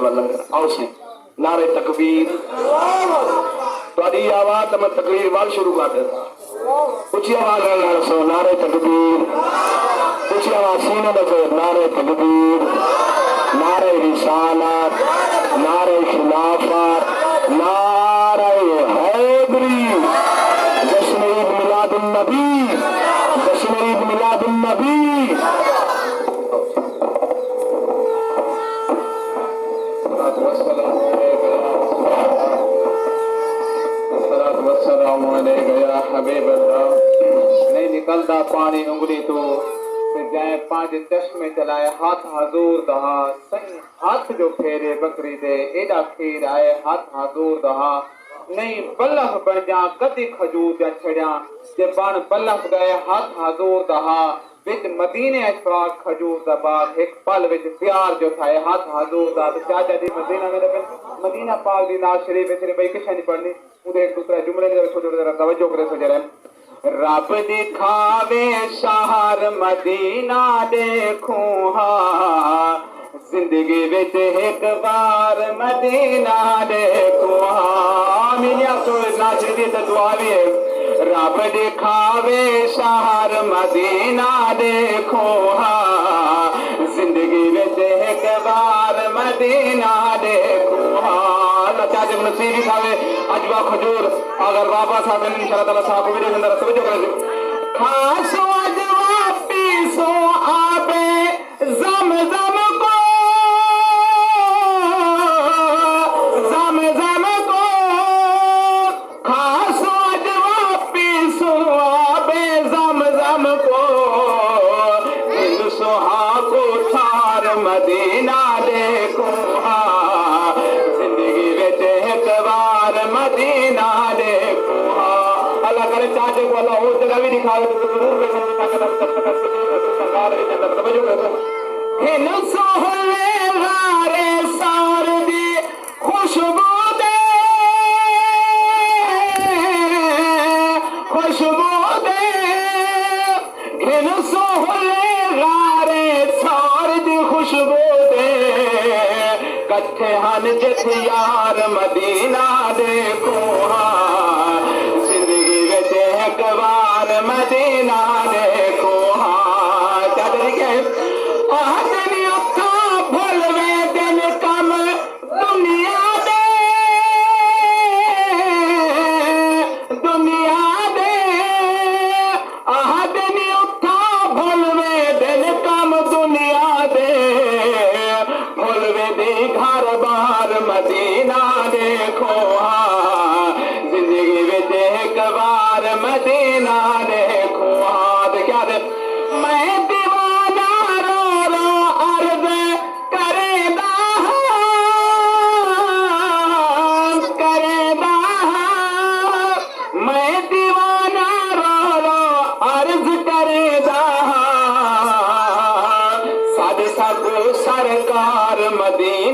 मतलब आओ से नारे तकबीर तो आवाज मैं तकबीर वाल शुरू कर देता ऊंची आवाज सो नारे तकबीर ऊंची आवाज सीने दसो नारे तकबीर नारे रिसालत नारे खिलाफत नारे हैदरी जश्न ईद मिलादुन नबी जश्न ईद मिलादुन नबी नहीं निकलता पानी उंगली तो जाए पांच चश्मे चलाए हाथ हजूर दहा सही हाथ जो फेरे बकरी दे एडा खीर आए हाथ हजूर दहा नहीं बल्लभ बन जा कदी खजूर जा छड़िया जे बन बल्लभ गए हाथ हजूर दहा विच मदीने अशफाक खजूर दा बाग एक पल विच प्यार जो थाए हाथ हजूर दा तो चाचा दी मदीना में लगे मदीना पाक दी नाज शरीफ तेरे भाई किश नहीं पढ़नी उधर एक दूसरा जुमले ने छोटे जरा तवज्जो करे सो जरा रब दिखावे शहर मदीना देखूं हां जिंदगी विच एक बार मदीना देखूं हां मिलिया तो नाज दी तो दुआ भी है रब दिखावे शहर मदीना देखो हाँ जिंदगी में एक बार मदीना देखो हाँ चाचे नसीब खावे अजवा खजूर अगर वापस आते इंशाल्लाह ताला साहब वीडियो के अंदर समझो करे खासो अजवा पीसो आबे ज़म-ज़म को ज़म-ज़म को खासो अजवा पीसो आबे ज़म-ज़म को दिल सुहागो थार मदीना देखो हाँ जिंदगी विच एक बार मदीना देखो हाँ अल्लाह करे चाचे को अल्लाह वो जगह भी दिखावे तो जरूर सरकार के अंदर समझो हिन सोहले गारे सार दी खुशबू दे हिन सोहले गारे सार दी खुशबू दे कट्ठे हन जिथ यार मदीना देखो हाँ जिंदगी विच एक बार मदीना देखो हाँ चादरी के आहदनी उठा भुलवे दिन कम दुनिया दे आहदनी उठा भुलवे दिन कम दुनिया दे भुलवे दी घर बार मदीना देखो हाँ जिंदगी विच एक बार मदीना देखो हाँ तो क्या दे मैं दीवाना रो रो अर्ज करेदा मैं दीवाना रो रो अर्ज करेदा सद सद सरकार मदीना